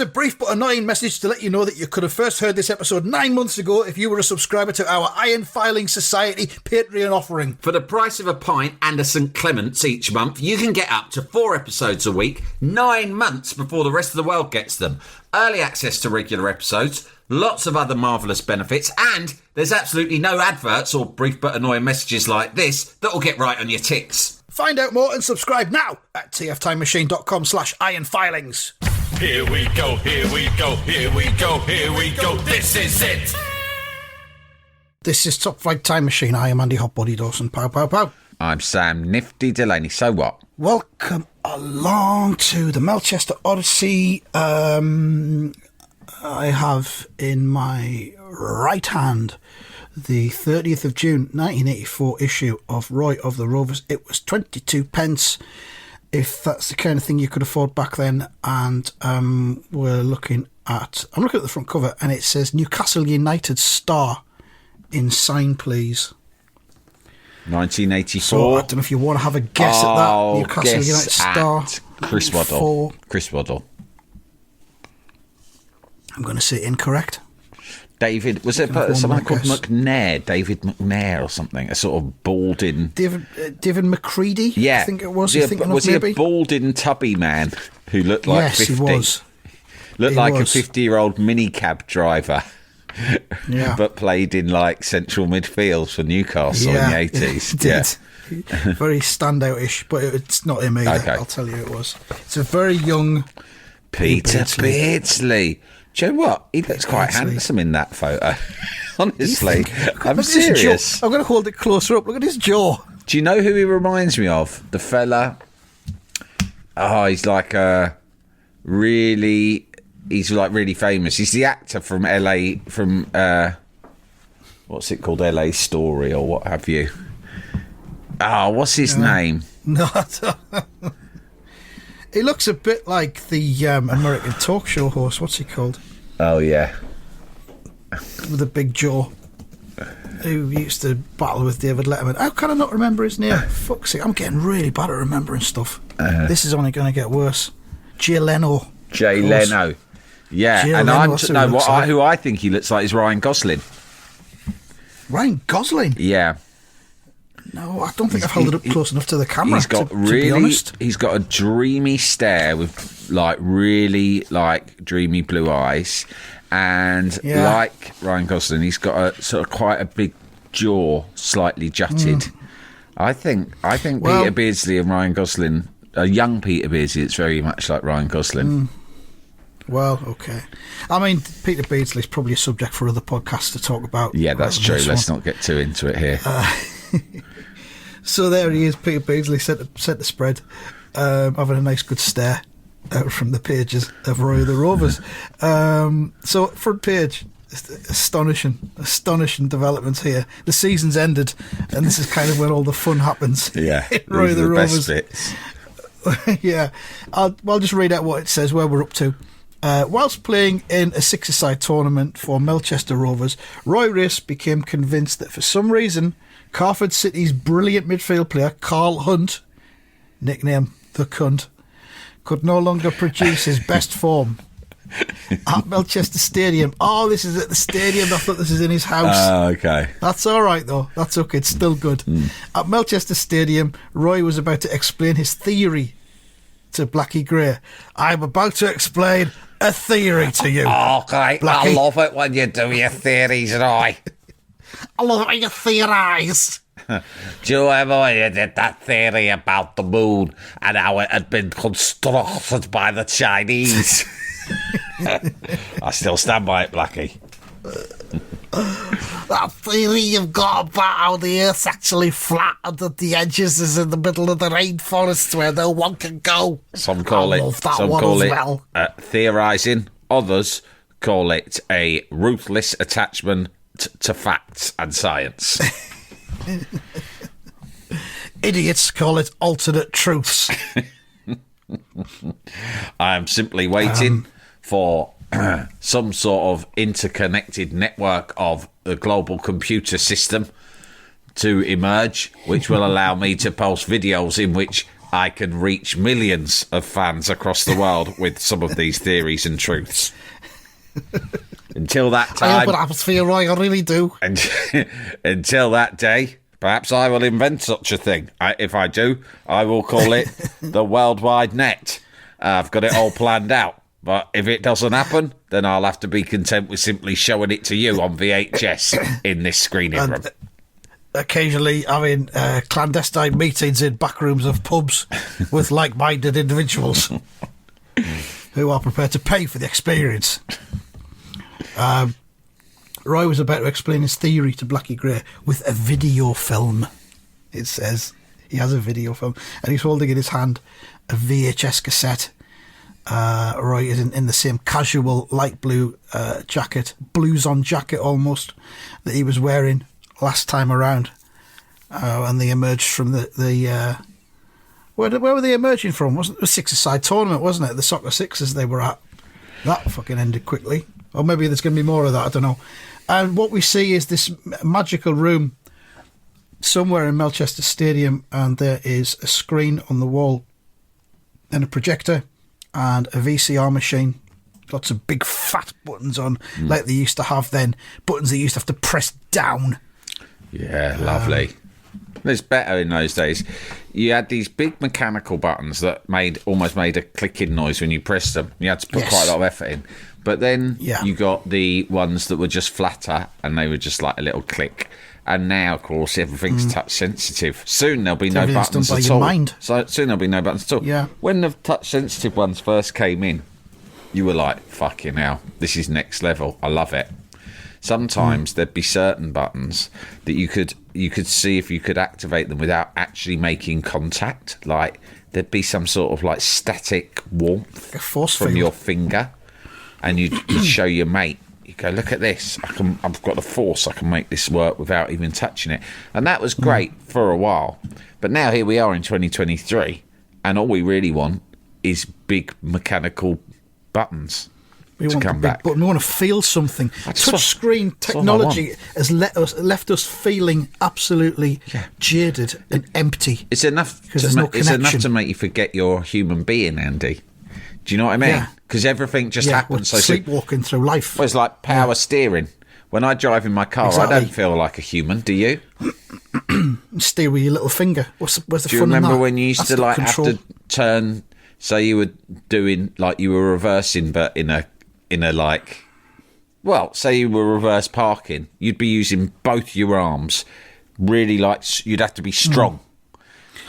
Here's a brief but annoying message to let you know that you could have first heard this episode 9 months ago if you were a subscriber to our Iron Filing Society Patreon offering. For the price of a pint and a St Clement's each month, you can get up to 4 episodes a week, 9 months before the rest of the world gets them. Early access to regular episodes, lots of other marvellous benefits, and there's absolutely no adverts or brief but annoying messages like this that will get right on your ticks. Find out more and subscribe now at tftimemachine.com/ironfilings. Here we go, here we go, here we go, here we go, this is it! This is Top Flight Time Machine. I am Andy Hotbody Dawson. Pow, pow, pow. I'm Sam Nifty Delaney. So what? Welcome along to the Melchester Odyssey. I have in my right hand the 30th of June 1984 issue of Roy of the Rovers. It was 22 pence, if that's the kind of thing you could afford back then. And I'm looking at the front cover, and it says Newcastle United star in sign, please. 1984. So I don't know if you want to have a guess at that. Newcastle United star. Chris Waddle. Chris Waddle. I'm going to say incorrect. David, was it someone called McNair? David McNair or something? A sort of balding... David McCready? Yeah. I think it was. Was he a balding tubby man who looked like 50? Yes, he was. Looked like a 50-year-old minicab driver. Yeah. But played in like central midfield for Newcastle in the 80s. It did. Very standout-ish, but it's not him either. Okay. I'll tell you it was. It's a very young Peter Beardsley. Do you know what? He looks quite handsome in that photo. Honestly. I'm serious. I'm going to hold it closer up. Look at his jaw. Do you know who he reminds me of? The fella. Oh, he's like really famous. He's the actor from LA, from what's it called? LA Story or what have you. Oh, what's his name? No, he looks a bit like the American talk show host. What's he called? Oh, yeah. With a big jaw. Who used to battle with David Letterman. How can I not remember his name? Fuck's sake, I'm getting really bad at remembering stuff. This is only going to get worse. Jay Leno. Yeah, Jay and Leno, who I think he looks like is Ryan Gosling. Ryan Gosling? Yeah. No, I don't think I've held it up close enough to the camera. He's got to be honest. He's got a dreamy stare with really dreamy blue eyes, and like Ryan Gosling, he's got a sort of quite a big jaw, slightly jutted. I think Peter Beardsley and Ryan Gosling, a young Peter Beardsley, it's very much like Ryan Gosling. Well, okay. I mean, Peter Beardsley's probably a subject for other podcasts to talk about. Yeah, that's true. Let's not get too into it here. So there he is, Peter Beardsley, set the spread, having a nice good stare out from the pages of Roy of the Rovers. So front page, astonishing developments here. The season's ended, and this is kind of when all the fun happens. Yeah, Roy of the Rovers. Best bits. Yeah, I'll just read out what it says, where we're up to. Whilst playing in a six-a-side tournament for Melchester Rovers, Roy Race became convinced that for some reason Carford City's brilliant midfield player Carl Hunt, nickname the Cunt, could no longer produce his best form at Melchester Stadium. Oh, this is at the stadium. I thought this is in his house. Okay. That's all right, though. That's okay. It's still good. At Melchester Stadium, Roy was about to explain his theory to Blackie Gray. I'm about to explain a theory to you. Okay, Blackie. I love it when you do your theories, Roy. I love it when you theorise. Do you remember when you did that theory about the moon and how it had been constructed by the Chinese? I still stand by it, Blackie. That theory you've got about how the Earth's actually flat and that the edges is in the middle of the rainforest where no one can go. Some call it theorising. Others call it a ruthless attachment to facts and science. Idiots call it alternate truths. I am simply waiting for some sort of interconnected network of the global computer system to emerge, which will allow me to post videos in which I can reach millions of fans across the world with some of these theories and truths. Until that time... I have an atmosphere, Roy, I really do. And until that day, perhaps I will invent such a thing. If I do, I will call it the World Wide Net. I've got it all planned out. But if it doesn't happen, then I'll have to be content with simply showing it to you on VHS in this screening room. Occasionally having clandestine meetings in back rooms of pubs with like-minded individuals who are prepared to pay for the experience. Roy was about to explain his theory to Blackie Grey with a video film. It says he has a video film, and he's holding in his hand a VHS cassette. Roy is in the same casual light blue jacket, blues-on jacket almost, that he was wearing last time around. And they emerged from the where were they emerging from? Wasn't it a six-a-side tournament, wasn't it? The soccer sixes they were at. That fucking ended quickly. Or maybe there's going to be more of that, I don't know. And what we see is this magical room somewhere in Melchester Stadium, and there is a screen on the wall and a projector and a VCR machine. Lots of big fat buttons on, like they used to have then. Buttons that you used to have to press down. Yeah, lovely. It's better in those days. You had these big mechanical buttons that almost made a clicking noise when you pressed them. You had to put quite a lot of effort in. But then you got the ones that were just flatter, and they were just like a little click. And now, of course, everything's touch sensitive. Soon there'll be no buttons at all. So soon there'll be no buttons at all. Yeah. When the touch sensitive ones first came in, you were like, "Fucking hell, this is next level. I love it." Sometimes there'd be certain buttons that you could see if you could activate them without actually making contact. Like there'd be some sort of like static warmth from your finger, and you'd show your mate. You go, look at this. I've got the force. I can make this work without even touching it. And that was great for a while. But now here we are in 2023, and all we really want is big mechanical buttons. We want come back. Button. We want to feel something. Touchscreen technology has left us feeling absolutely jaded and empty. It's enough. It's enough to make you forget you're a human being, Andy. Do you know what I mean? Because everything just happens. So sleepwalking through life. Well, it's like power steering. When I drive in my car, I don't feel like a human. Do you? Steer with your little finger. Where's the fun in that? Do you remember when you used to like have to turn? Say you were doing like you were reversing, but in a like, well, say you were reverse parking, you'd be using both your arms, really like you'd have to be strong.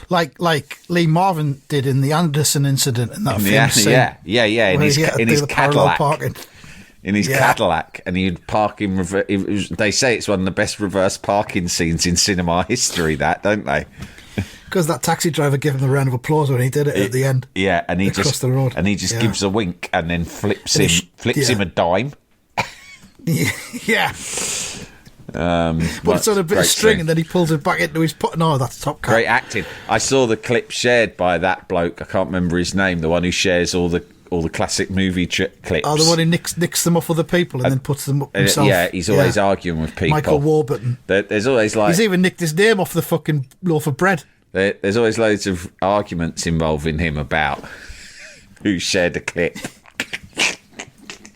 Like Lee Marvin did in the Anderson incident in that famous scene. In his Cadillac. In his Cadillac, and he'd park in reverse. They say it's one of the best reverse parking scenes in cinema history, that, don't they? Because that taxi driver gave him a round of applause when he did it at the end. Yeah, and he across the road. And he just gives a wink and then flips him a dime. Yeah. But it's on a bit of string, and then he pulls it back into his that's top cut. Great acting. I saw the clip shared by that bloke. I can't remember his name. The one who shares all the classic movie clips. Oh, the one who nicks them off other people and then puts them up himself. Yeah, he's always arguing with people. Michael Warburton. There's always like... He's even nicked his name off the fucking loaf of bread. There's always loads of arguments involving him about who shared the clip.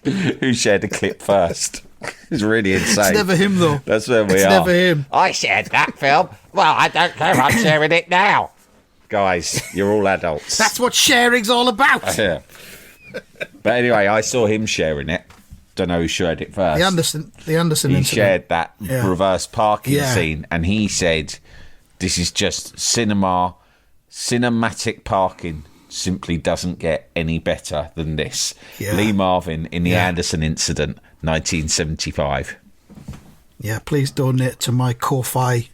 Who shared the clip first. It's really insane. It's never him, though. That's where we are. It's never him. I shared that film. Well, I don't care. I'm sharing it now. Guys, you're all adults. That's what sharing's all about. Yeah. But anyway, I saw him sharing it. Don't know who shared it first. The Anderson He incident. shared that reverse parking scene, and he said, "This is just cinematic parking. Simply doesn't get any better than this." Yeah. Lee Marvin in the Anderson incident, 1975. Yeah, please donate to my Ko-Fi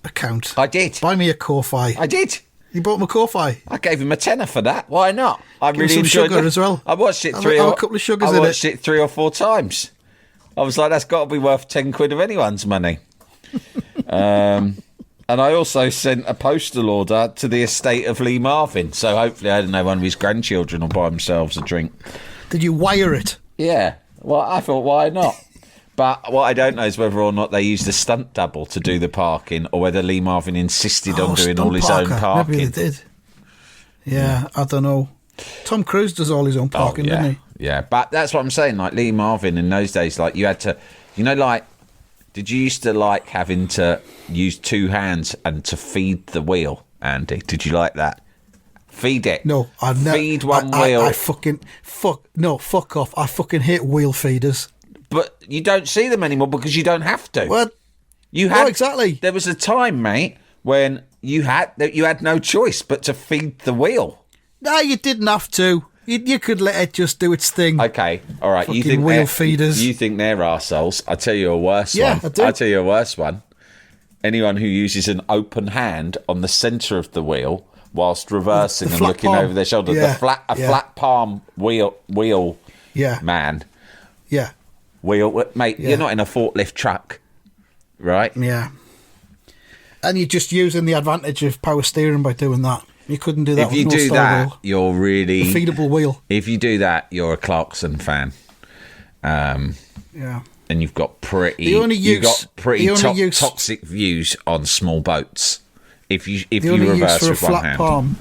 account. I did. Buy me a Ko-Fi. I did. You bought me a Ko-Fi. I gave him a tenner for that. Why not? I Give really some enjoyed sugar it as well. I watched it a couple of sugars in it. I watched it 3 or 4 times. I was like, that's got to be worth 10 quid of anyone's money. And I also sent a postal order to the estate of Lee Marvin. So hopefully, I don't know, one of his grandchildren will buy themselves a drink. Did you wire it? Yeah. Well, I thought, why not? But what I don't know is whether or not they used a stunt double to do the parking, or whether Lee Marvin insisted on doing all his own parking. Maybe they did. Yeah, I don't know. Tom Cruise does all his own parking, yeah. doesn't he? Yeah, but that's what I'm saying. Like Lee Marvin in those days, like you had to, like, did you used to like having to use two hands and to feed the wheel, Andy? Did you like that? Feed it. No, I've never. Feed one wheel. I fucking fuck off. I fucking hate wheel feeders. But you don't see them anymore because you don't have to. Well, you had exactly. There was a time, mate, when you had no choice but to feed the wheel. No, you didn't have to. You could let it just do its thing. Okay, all right. Fucking You think wheel feeders? You think they're arseholes? I'll tell you a worse one. Yeah, I do. I'll tell you a worse one. Anyone who uses an open hand on the centre of the wheel whilst reversing and looking palm. over their shoulder, Yeah, a flat palm wheel Yeah. man. Yeah. Mate, you're not in a forklift truck, right? Yeah. And you're just using the advantage of power steering by doing that. You couldn't do that If with you no do style that, wheel. you're really... The feedable wheel. If you do that, you're a Clarkson fan. Yeah. And you've got pretty... The only you've use- got pretty the only use- toxic views on small boats. If you The only use reverse for a with one flat hand. palm.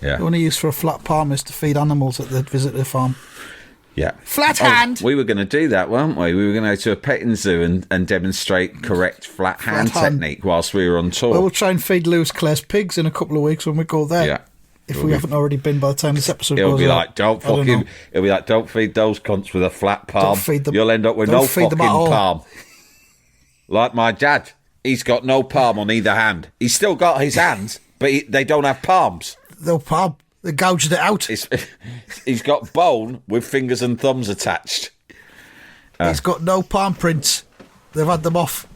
Yeah. The only use for a flat palm is to feed animals that they'd visit the farm. Yeah. Flat hand. We were going to do that, weren't we? We were going to go to a petting zoo and demonstrate correct flat hand hand. technique whilst we were on tour. Well, we'll try and feed Lewis Clare's pigs in a couple of weeks when we go there. Yeah. If we haven't already been by the time this episode It'll goes be out. like, don't feed those cunts with a flat palm. Don't feed them. You'll end up with Don't no feed them fucking at all. palm. Like my dad. He's got no palm on either hand. He's still got his hands, but they don't have palms. No palm. They gouged it out. He's got bone with fingers and thumbs attached. He's got no palm prints. They've had them off.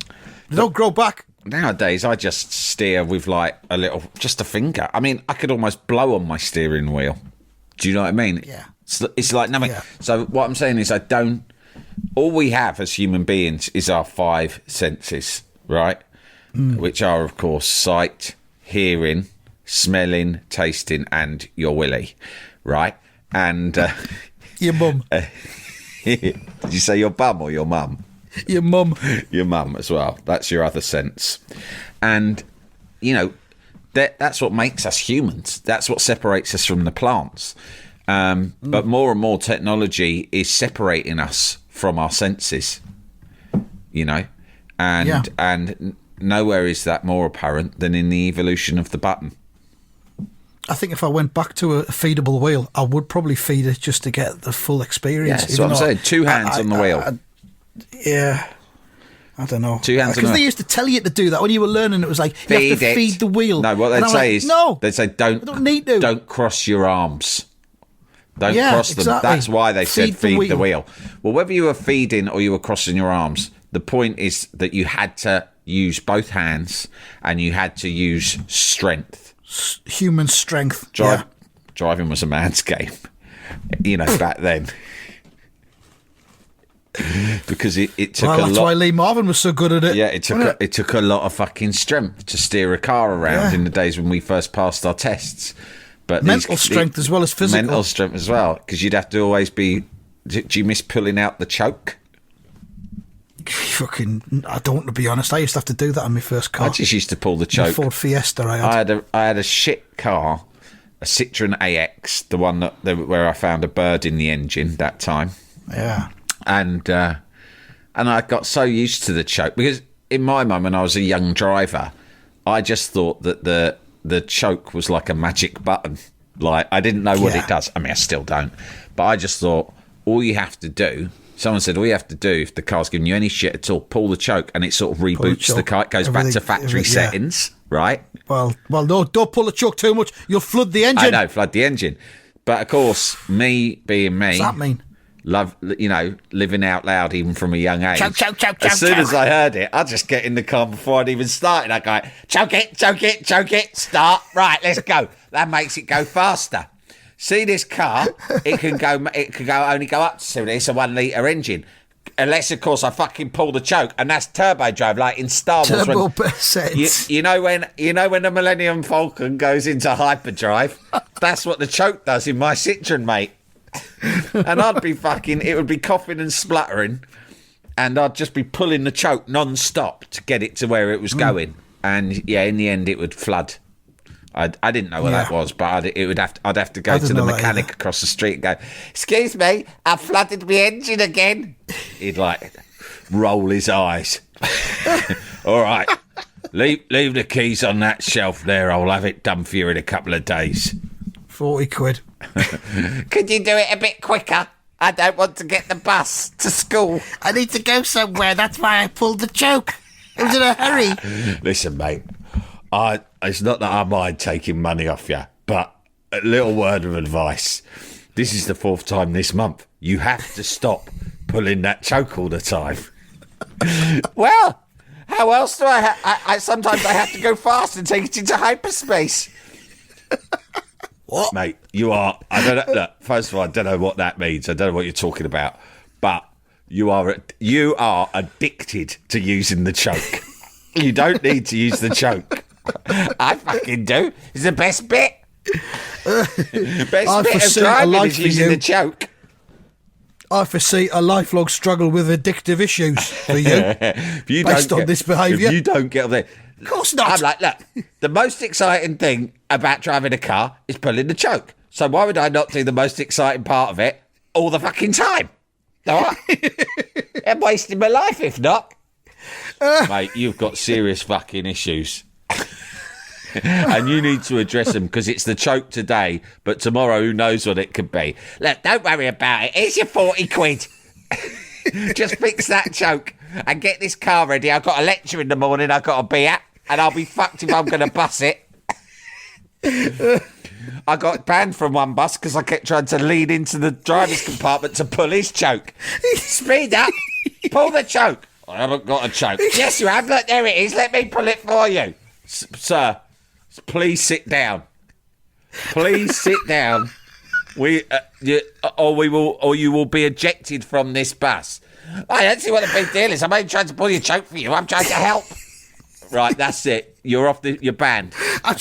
They don't grow back. Nowadays, I just steer with like just a finger. I mean, I could almost blow on my steering wheel. Do you know what I mean? Yeah. It's like nothing. Yeah. So what I'm saying is all we have as human beings is our five senses, right? Which are, of course, sight, hearing, smelling, tasting, and your willy, right? And Your mum. did you say your bum or your mum? Your mum. Your mum as well. That's your other sense. And, that's what makes us humans. That's what separates us from the plants. But more and more technology is separating us from our senses, and nowhere is that more apparent than in the evolution of the button. I think if I went back to a feedable wheel, I would probably feed it just to get the full experience. Yeah, that's what I'm saying. Two hands on the wheel. Yeah. I don't know. Two hands on the Because they wheel. used to tell you to do that when you were learning. It was like, you have to feed the wheel. No, what And they'd I'm say like, is, no, they'd say, don't need to. Don't cross your arms. Don't Yeah, cross them. exactly. That's why they said Feed the feed the wheel. wheel. Well, whether you were feeding or you were crossing your arms, the point is that you had to use both hands and you had to use strength. Human strength. Driving was a man's game, back then. Because it took Well, a that's lot. why Lee Marvin was so good at it. Yeah, it took a lot of fucking strength to steer a car around in the days when we first passed our tests. But Mental strength as well as physical. Mental strength as well, because you'd have to always be. Do you miss pulling out the choke? I don't, to be honest. I used to have to do that on my first car. I just used to pull the My choke. Ford Fiesta I had. I had a shit car, a Citroen AX, the one where I found a bird in the engine that time. Yeah. And I got so used to the choke because in my mind, when I was a young driver, I just thought that the choke was like a magic button. Like, I didn't know what it does. I mean, I still don't. But I just thought all you have to do. Someone said all you have to do if the car's giving you any shit at all, pull the choke, and it sort of reboots the car. It goes back to factory settings, right? Well, no, don't pull the choke too much. You'll flood the engine. I know, flood the engine. But of course, me being me, What's that mean? Living out loud even from a young age. Choke, as soon as I heard it, I'd just get in the car before I'd even started. I'd go, choke it, start. Right, let's go. That makes it go faster. See this car? It can only go up to 70. It's a 1 litre engine. Unless, of course, I fucking pull the choke, and that's turbo drive, like in Star Wars. Turbo settings. You know when the Millennium Falcon goes into hyperdrive? That's what the choke does in my Citroen, mate. And it would be coughing and spluttering, and I'd just be pulling the choke non-stop to get it to where it was going. And yeah, in the end, it would flood. I didn't know what that was, but I'd have to go to the mechanic across the street and go, "Excuse me, I've flooded my engine again." He'd like roll his eyes. All right, leave the keys on that shelf there. I'll have it done for you in a couple of days. 40 quid. Could you do it a bit quicker? I don't want to get the bus to school. I need to go somewhere. That's why I pulled the choke. I was in a hurry. Listen, mate, it's not that I mind taking money off you, but a little word of advice. This is the 4th time this month. You have to stop pulling that choke all the time. Well, how else do I sometimes I have to go fast and take it into hyperspace. What? Mate, you are... I don't know. Look, first of all, I don't know what that means. I don't know what you're talking about. But you are addicted to using the choke. You don't need to use the choke. I fucking do. It's the best bit. I bit of driving is using the choke. I foresee a lifelong struggle with addictive issues for you based on this behaviour. If you don't get up there... Of course not. I'm like, look, the most exciting thing about driving a car is pulling the choke. So why would I not do the most exciting part of it all the fucking time? All right? I'm wasting my life if not. Mate, you've got serious fucking issues. And you need to address them because it's the choke today, but tomorrow who knows what it could be. Look, don't worry about it. Here's your 40 quid. Just fix that choke and get this car ready. I've got a lecture in the morning I've got to be at, and I'll be fucked if I'm going to bus it. I got banned from one bus because I kept trying to lean into the driver's compartment to pull his choke. Speed up. Pull the choke. I haven't got a choke. Yes, you have. Look, there it is. Let me pull it for you. Sir, please sit down. Please sit down. You will be ejected from this bus. I don't see what the big deal is. I'm only trying to pull your choke for you. I'm trying to help. Right, that's it. You're you're banned. I'm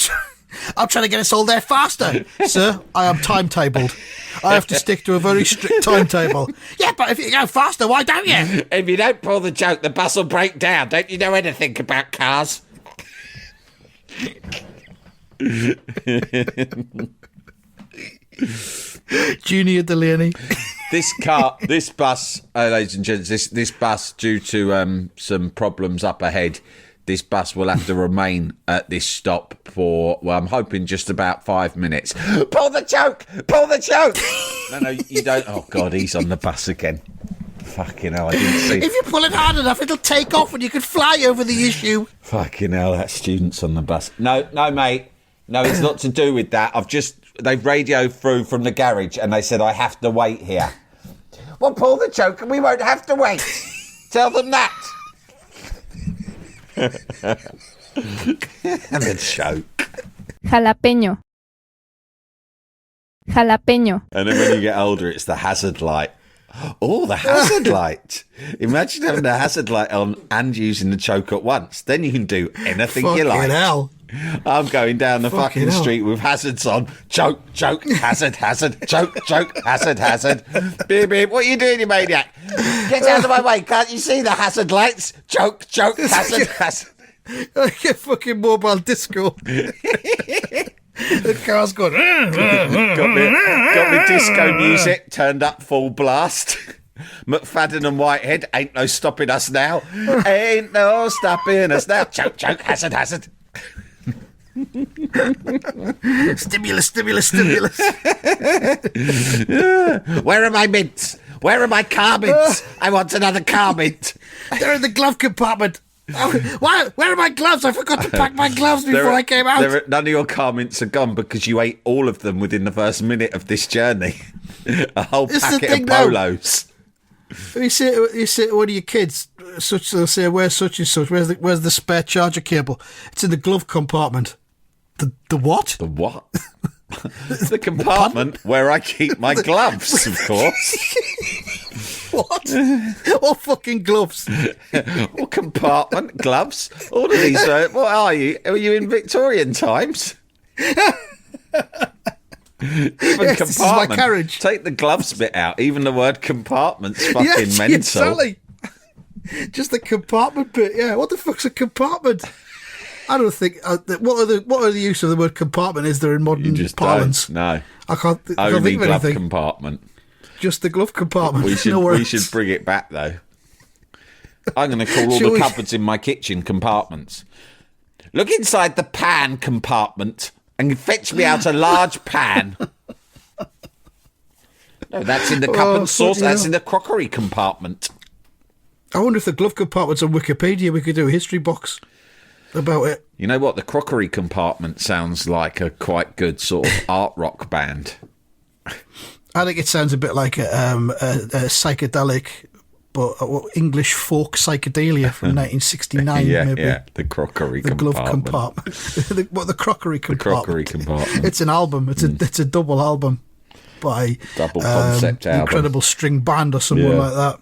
trying to get us all there faster. Sir, I am timetabled. I have to stick to a very strict timetable. Yeah, but if you go faster, why don't you? If you don't pull the choke, the bus will break down. Don't you know anything about cars? Junior Delaney. This bus, ladies and gents, this bus, due to some problems up ahead, this bus will have to remain at this stop for, well, I'm hoping just about 5 minutes. Pull the choke! Pull the choke! No, you don't. Oh, God, he's on the bus again. Fucking hell, I didn't see. If you pull it hard enough, it'll take off and you can fly over the issue. Fucking hell, that student's on the bus. No, mate. No, it's not to do with that. They've radioed through from the garage and they said I have to wait here. Well, pull the choke and we won't have to wait. Tell them that. And the choke. Jalapeño. Jalapeño. And then when you get older, it's the hazard light. Oh, the hazard light. Imagine having the hazard light on and using the choke at once. Then you can do anything you like. Hell. I'm going down the fucking street with hazards on. Choke, hazard, choke, hazard. Beep, beep. What are you doing, you maniac? Get out of my way. Can't you see the hazard lights? Choke, hazard. Like a fucking mobile disco. The car's going. got me disco music turned up full blast. McFadden and Whitehead, ain't no stopping us now. Ain't no stopping us now. Choke, hazard. Stimulus. Where are my mints? Where are my car mints? I want another car mint. They're in the glove compartment. Where are my gloves? I forgot to pack my gloves before I came out. None of your car mints are gone because you ate all of them within the first minute of this journey. A whole packet of Polos. You say to one of your kids, they'll say, "Where's such and such? Where's the spare charger cable?" It's in the glove compartment. The what? The what? The compartment where I keep my gloves, of course. What? What fucking gloves? What compartment? Gloves? All of these. What are you? Are you in Victorian times? Even this is my carriage. Take the gloves bit out. Even the word compartment's fucking mental. Exactly. Just the compartment bit. Yeah. What the fuck's a compartment? I don't think. What are the use of the word compartment is there in modern You just parlance? don't. No. I can't Only think of glove anything. compartment. Just the glove compartment. We should No we worries. should bring it back though. I'm going to call all Shall the we? cupboards in my kitchen compartments. Look inside the pan compartment and fetch me out a large pan. No, that's in the cup and sauce. yeah. That's in the crockery compartment. I wonder if the glove compartment's on Wikipedia. We could do a history box about it. You know what? The crockery compartment sounds like a quite good sort of art rock band. I think it sounds a bit like a psychedelic, but English folk psychedelia from 1969. Yeah, maybe. yeah. The crockery The compartment. glove compartment. the crockery compartment. crockery compartment. It's an album. It's a double album by Double concept album. Incredible String Band or someone Yeah. like that.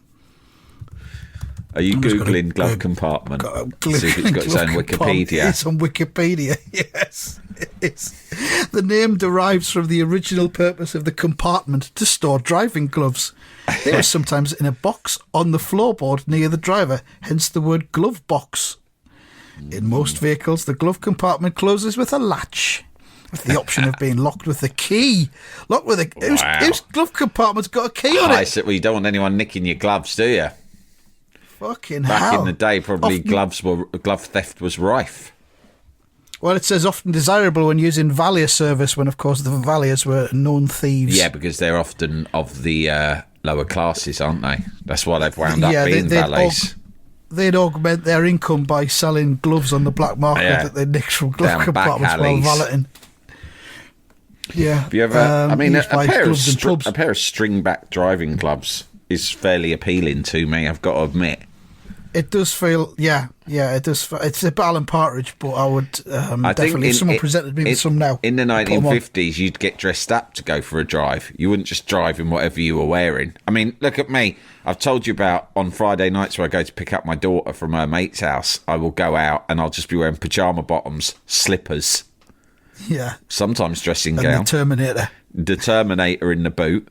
Are you just gonna- Googling glove compartment? See if it's got its Glove own compartment. Wikipedia. It's on Wikipedia, yes. It's. The name derives from the original purpose of the compartment to store driving gloves. They were sometimes in a box on the floorboard near the driver, hence the word glove box. In most vehicles, the glove compartment closes with a latch, with the option of being locked with a key. Locked with a... Wow. Whose glove compartment's got a key on I it? said, well, you don't want anyone nicking your gloves, do you? Fucking Back hell. in the day, probably Often- glove theft was rife. Well, it says often desirable when using valet service, when, of course, the valets were known thieves. Yeah, because they're often of the lower classes, aren't they? That's why they've wound up being valets. They'd augment their income by selling gloves on the black market Yeah. that they nicked from glove Down back compartments while alleys. valeting. Yeah. Have you ever? I mean, a used by pair, of gloves and pubs. a pair of string-back driving gloves is fairly appealing to me, I've got to admit. It does feel, yeah, it does. It's a bit Alan Partridge, but I would definitely. If someone presented me with some now. In the I'd put 'em on. 1950s, you'd get dressed up to go for a drive. You wouldn't just drive in whatever you were wearing. I mean, look at me. I've told you about on Friday nights where I go to pick up my daughter from her mate's house. I will go out and I'll just be wearing pyjama bottoms, slippers, Yeah. sometimes dressing And gown, the Terminator. the Terminator in the boot,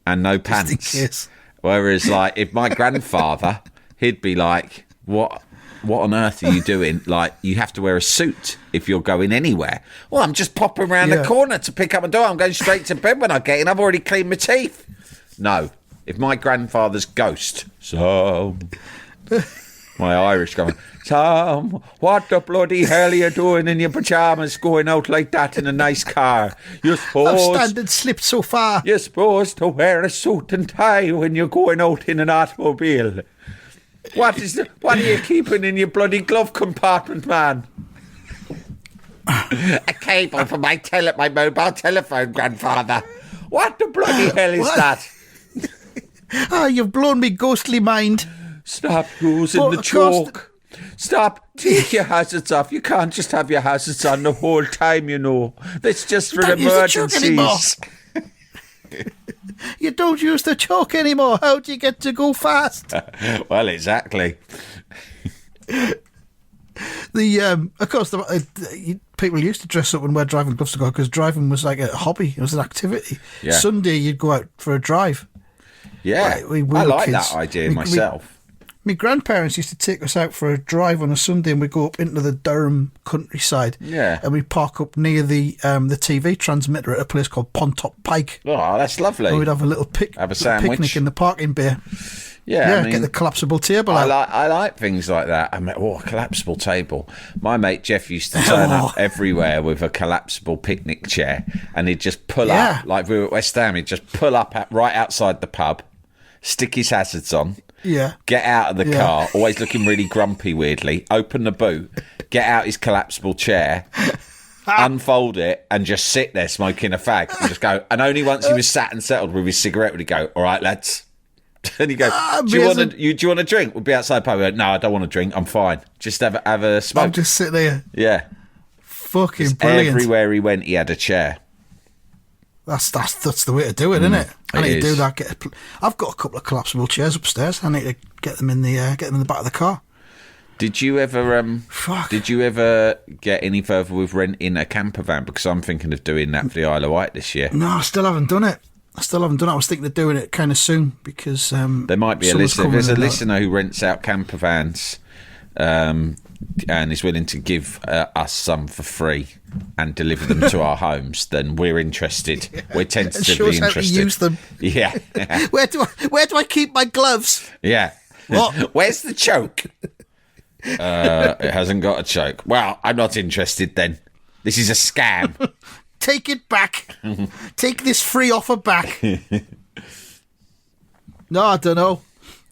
and no pants. in case. Whereas, like, if my grandfather, he'd be like, "What on earth are you doing? Like, you have to wear a suit if you're going anywhere." Well, I'm just popping around the Yeah. corner to pick up my door. I'm going straight to bed when I get in. I've already cleaned my teeth. No, if my grandfather's ghost, so my Irish going, Tom, what the bloody hell are you doing in your pajamas going out like that in a nice car? You're I've supposed standing slipped so far. you're supposed to wear a suit and tie when you're going out in an automobile. What are you keeping in your bloody glove compartment, man? A cable for my mobile telephone, grandfather. What the bloody hell is What? that? Ah, you've blown me ghostly mind. Stop using But the of course chalk. Stop. Take your hazards off. You can't just have your hazards on the whole time, you know. That's just for Don't use the chalk emergencies. You don't use the chalk anymore. How do you get to go fast? Well, exactly. Of course, people used to dress up and wear driving gloves to go because driving was like a hobby. It was an activity. Yeah. Sunday, you'd go out for a drive. Yeah, Right, we I were like kids. that idea We- myself. My grandparents used to take us out for a drive on a Sunday, and we'd go up into the Durham countryside. Yeah. And we'd park up near the TV transmitter at a place called Pontop Pike. Oh, that's lovely. And we'd have a little Have a sandwich. picnic in the parking bay. Yeah, Yeah, I mean, get the collapsible table out. I like things like that. I mean, a collapsible table. My mate Jeff used to turn up everywhere with a collapsible picnic chair, and he'd just pull Yeah. up, like we were at West Ham, he'd just pull up right outside the pub, stick his hazards on, Yeah. get out of the Yeah. car, always looking really grumpy weirdly, open the boot, get out his collapsible chair, unfold it, and just sit there smoking a fag and just go. And only once he was sat and settled with his cigarette would he go, "All right, lads." And he go, "Do you want a drink? We'll be outside the pub." He go, "No, I don't want a drink. I'm fine. Just have a smoke." I'm just sitting there. Yeah. Fucking brilliant. Everywhere he went, he had a chair. That's the way to do it, isn't it? I it need to is. do that. I've got a couple of collapsible chairs upstairs. I need to get them in the back of the car. Did you ever Fuck. Did you ever get any further with renting a camper van? Because I'm thinking of doing that for the Isle of Wight this year. No, I still haven't done it. I was thinking of doing it kind of soon because There might be a summer's listener. If coming there's a and that. listener who rents out camper vans, and is willing to give us some for free and deliver them to our homes, then we're interested. We're tentatively Shows how to interested. use them. Yeah. Where do I keep my gloves? Yeah. What? Where's the choke? It hasn't got a choke. Well, I'm not interested then. This is a scam. Take it back. Take this free offer back. No, I don't know.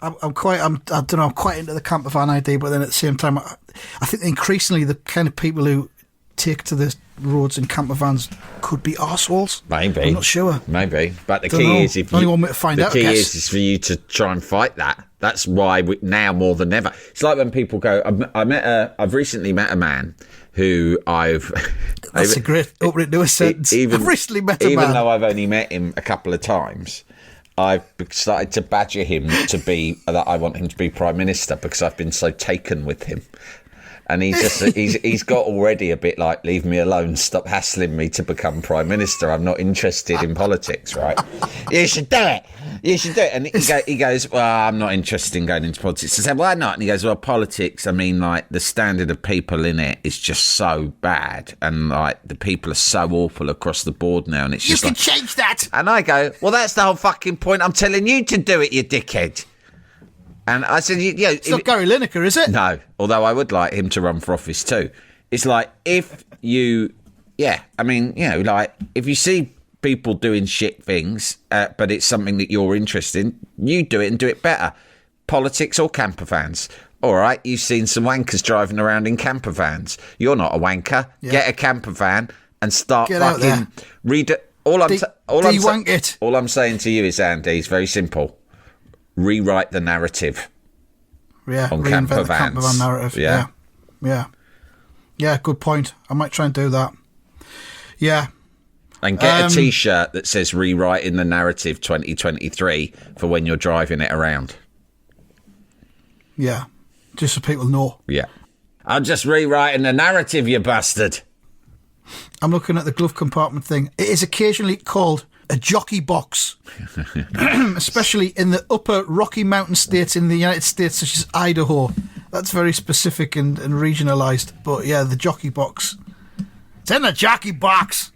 I'm quite into the camper van idea, but then at the same time, I think increasingly the kind of people who take to the roads in camper vans could be arseholes. Maybe. I'm not sure. Maybe. But the Don't key know. is if Only you, one way to find the out, I key guess. is for you to try and fight that. That's why now more than ever. It's like when people go. I've recently met a man who That's a great opening to a sentence. I've recently met a man. Even though I've only met him a couple of times, I've started to badger him that I want him to be Prime Minister because I've been so taken with him. And he's got already a bit like, leave me alone, stop hassling me to become Prime Minister. I'm not interested in politics, right? You should do it. You should do it. And he goes, well, I'm not interested in going into politics. I said, why not? And he goes, well, politics, I mean, like, the standard of people in it is just so bad. And, like, the people are so awful across the board now. And it's just You can change that. And I go, well, that's the whole fucking point. I'm telling you to do it, you dickhead. And I said, It's not Gary Lineker, is it? No, although I would like him to run for office too. It's like if you, like if you see people doing shit things, but it's something that you're interested in, you do it and do it better. Politics or camper vans. All right, you've seen some wankers driving around in camper vans. You're not a wanker. Yeah. Get a camper van and start Get out there. Read it. All I'm saying to you is, Andy, it's very simple. Rewrite the narrative. Yeah, on reinvent camper the vans. camper van narrative. Yeah. Good point. I might try and do that. Yeah. And get a T-shirt that says "Rewriting the Narrative 2023" for when you're driving it around. Yeah, just so people know. Yeah, I'm just rewriting the narrative, you bastard. I'm looking at the glove compartment thing. It is occasionally called a jockey box, especially in the upper Rocky Mountain states in the United States, such as Idaho. That's very specific and regionalised. But yeah, the jockey box. It's in the jockey box.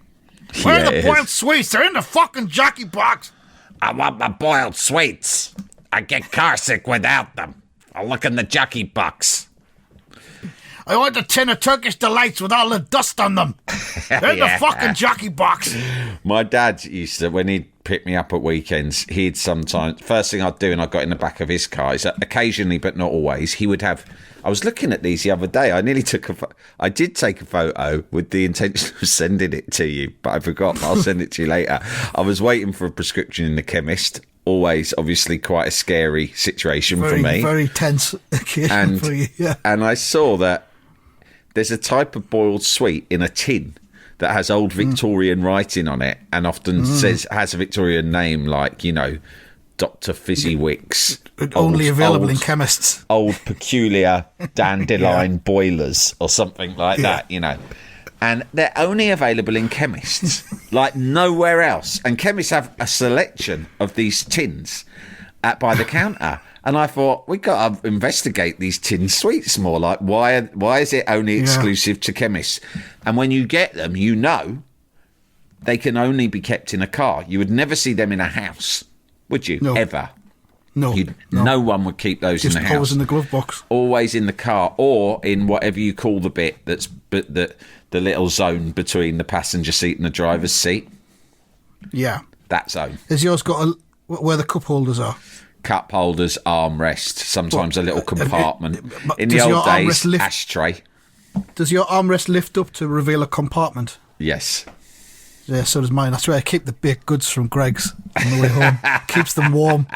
Where are the boiled sweets? They're in the fucking jockey box. I want my boiled sweets. I get carsick without them. I'll look in the jockey box. I want a tin of Turkish delights with all the dust on them. They're in the fucking jockey box. My dad used to, when he'd pick me up at weekends, he'd sometimes, first thing I'd do, and I got in the back of his car, is that occasionally, but not always, he would have, I was looking at these the other day, I did take a photo with the intention of sending it to you, but I forgot, I'll send it to you later. I was waiting for a prescription in the chemist. Always, obviously, quite a scary situation for me. Very tense occasion for you, yeah. And I saw that there's a type of boiled sweet in a tin that has old Victorian writing on it and often has a Victorian name like, Dr. Fizzy-Wicks. Only available in chemists. Old peculiar dandelion boilers or something like that, And they're only available in chemists, like nowhere else. And chemists have a selection of these tins by the counter. And I thought, we've got to investigate these tin sweets more. Like, why is it only exclusive to chemists? And when you get them, they can only be kept in a car. You would never see them in a house, would you? No. Ever. No. No one would keep those Just in the house. always in the glove box. Always in the car or in whatever you call the bit the little zone between the passenger seat and the driver's seat. Yeah. That zone. Has yours got where the cup holders are? Cup holders, armrest, sometimes a little compartment. In the does old your days, armrest ashtray. Does your armrest lift up to reveal a compartment? Yes. Yeah, so does mine. That's where I keep the baked goods from Greg's on the way home. Keeps them warm.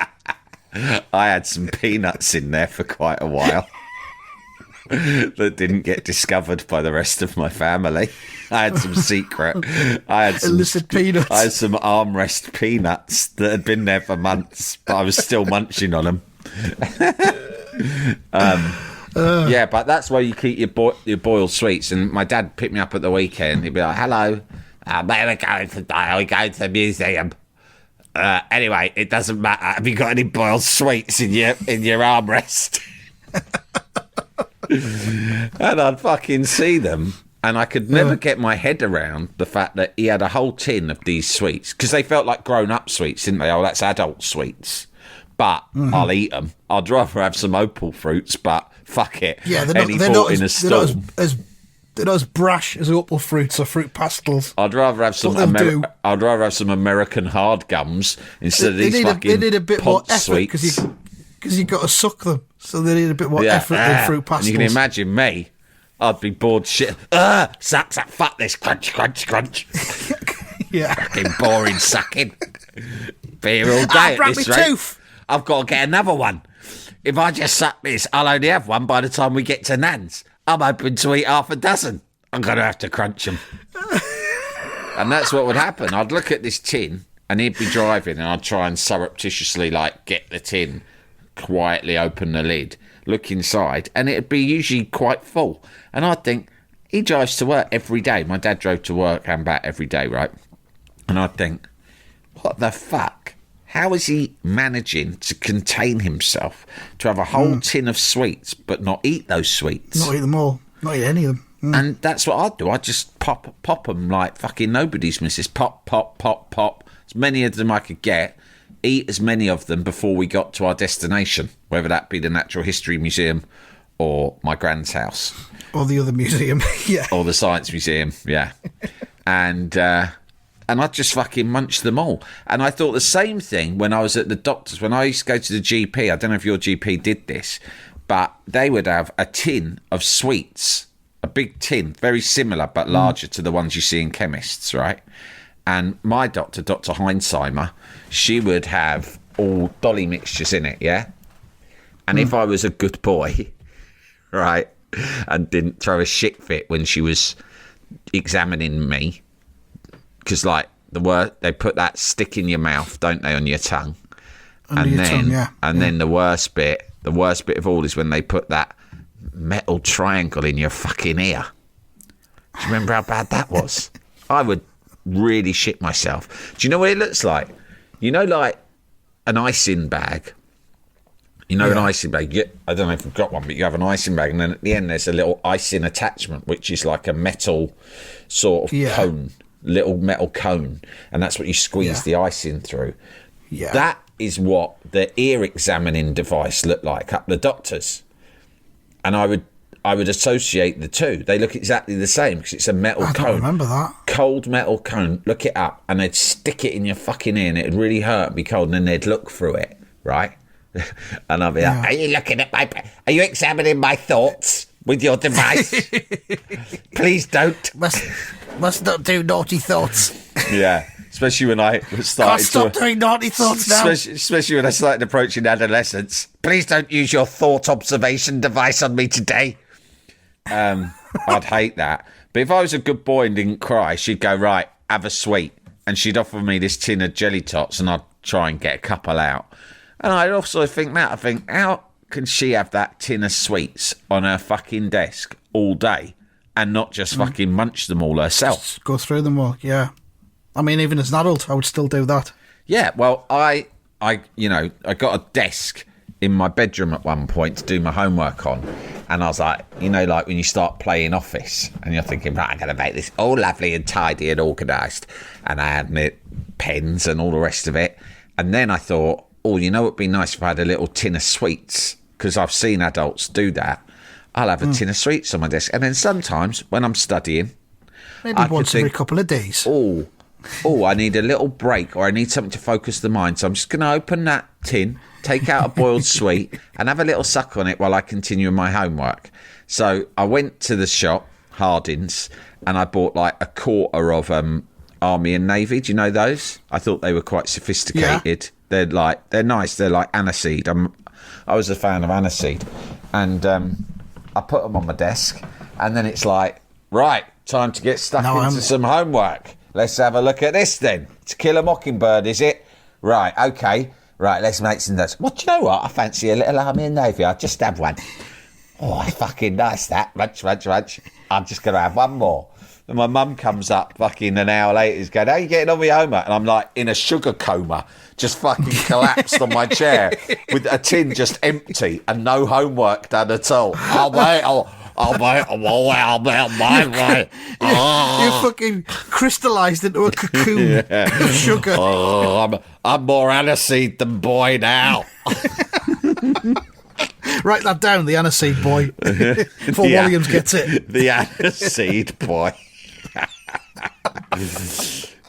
I had some peanuts in there for quite a while that didn't get discovered by the rest of my family. I had some secret. Illicit peanuts. I had some armrest peanuts that had been there for months, but I was still munching on them. Yeah, but that's where you keep your boiled sweets. And my dad picked me up at the weekend. He'd be like, "Hello, Where are we going today? Are we going to the museum? Anyway, it doesn't matter. Have you got any boiled sweets in your armrest?" And I'd fucking see them, and I could never get my head around the fact that he had a whole tin of these sweets, because they felt like grown-up sweets, didn't they? Oh, that's adult sweets. But I'll eat them. I'd rather have some opal fruits, but fuck it. Yeah, they're not as brash as opal fruits or fruit pastels. I'd rather have some. I'd rather have some American hard gums instead of these They need a bit more effort sweets. because you've got to suck them, so they need a bit more effort than fruit pastels. And you can imagine me. I'd be bored shit. Suck, fuck this, crunch, crunch, crunch. Yeah, Fucking boring sucking. Be here all day at this rate. Tooth. I've got to get another one. If I just suck this, I'll only have one by the time we get to Nan's. I'm hoping to eat half a dozen. I'm going to have to crunch them. And that's what would happen. I'd look at this tin, and he'd be driving, and I'd try and surreptitiously, get the tin, quietly open the lid, look inside, and it'd be usually quite full. And I'd think, he drives to work every day. My dad drove to work and back every day, right? And I'd think, what the fuck? How is he managing to contain himself to have a whole tin of sweets but not eat those sweets? Not eat them all. Not eat any of them. And that's what I'd do. I'd just pop them like fucking nobody's missus. Pop, pop, pop, pop. As many of them I could get. Eat as many of them before we got to our destination, whether that be the Natural History Museum or my grand's house. Or the other museum, yeah. Or the Science Museum, yeah. And I'd just fucking munch them all. And I thought the same thing when I was at the doctor's. When I used to go to the GP, I don't know if your GP did this, but they would have a tin of sweets, a big tin, very similar but larger to the ones you see in chemists, right? And my doctor, Dr. Heinsheimer, she would have all dolly mixtures in it, yeah? And if I was a good boy, right, and didn't throw a shit fit when she was examining me, because they put that stick in your mouth, don't they, on your tongue? Then the worst bit of all is when they put that metal triangle in your fucking ear. Do you remember how bad that was? I would really shit myself. Do you know what it looks like? You know, like an icing bag. You know, an icing bag. I don't know if you've got one, but you have an icing bag, and then at the end there's a little icing attachment, which is like a metal sort of cone. Little metal cone, and that's what you squeeze the icing through. Yeah, that is what the ear examining device looked like up the doctor's. And I would associate the two. They look exactly the same because it's a metal cone. I don't remember that. Cold metal cone. Look it up, and they'd stick it in your fucking ear, and it'd really hurt and be cold, and then they'd look through it, right? And I'd be like, "Are you looking at Are you examining my thoughts with your device? Please don't." Must not do naughty thoughts. Yeah, especially when I started Can't stop doing naughty thoughts now. Especially when I started approaching adolescence. Please don't use your thought observation device on me today. I'd hate that. But if I was a good boy and didn't cry, she'd go, right, have a sweet. And she'd offer me this tin of jelly tots, and I'd try and get a couple out. And I'd also think, how can she have that tin of sweets on her fucking desk all day? And not just fucking munch them all herself. Just go through them all, yeah. I mean, even as an adult, I would still do that. Yeah, well, I got a desk in my bedroom at one point to do my homework on. And I was like, like when you start playing Office and you're thinking, right, I'm going to make this all lovely and tidy and organised. And I had my pens and all the rest of it. And then I thought, it would be nice if I had a little tin of sweets, because I've seen adults do that. I'll have a tin of sweets on my desk. And then sometimes when I'm studying... Maybe once every couple of days. I need a little break, or I need something to focus the mind. So I'm just going to open that tin, take out a boiled sweet, and have a little suck on it while I continue my homework. So I went to the shop, Hardin's, and I bought like a quarter of Army and Navy. Do you know those? I thought they were quite sophisticated. Yeah. They're nice. They're like aniseed. I was a fan of aniseed. And... I put them on my desk, and then it's like, right, time to get stuck into some homework. Let's have a look at this then. To Kill a Mockingbird, is it? Right, okay. Right, let's make some notes. Well, do you know what? I fancy a little Army and Navy. I'll just have one. Oh, fucking nice that. Munch, munch, munch. I'm just going to have one more. And my mum comes up fucking an hour later, is going, how you getting on with your homework? And I'm like in a sugar coma, just fucking collapsed on my chair with a tin just empty and no homework done at all. Oh, mate, You're fucking crystallised into a cocoon of sugar. Oh, I'm more aniseed than boy now. Write that down, the aniseed boy. Before Williams gets it. The aniseed boy.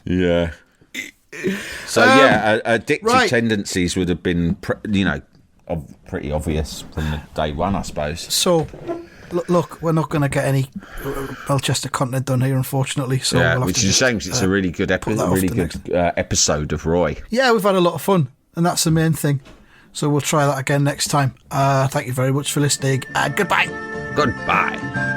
Yeah. So addictive tendencies would have been, pretty obvious from the day one, I suppose. So, look, we're not going to get any Melchester content done here, unfortunately. So yeah, which is a shame. 'Cause it's a really good episode of Roy. Yeah, we've had a lot of fun, and that's the main thing. So we'll try that again next time. Thank you very much for listening, and goodbye. Goodbye.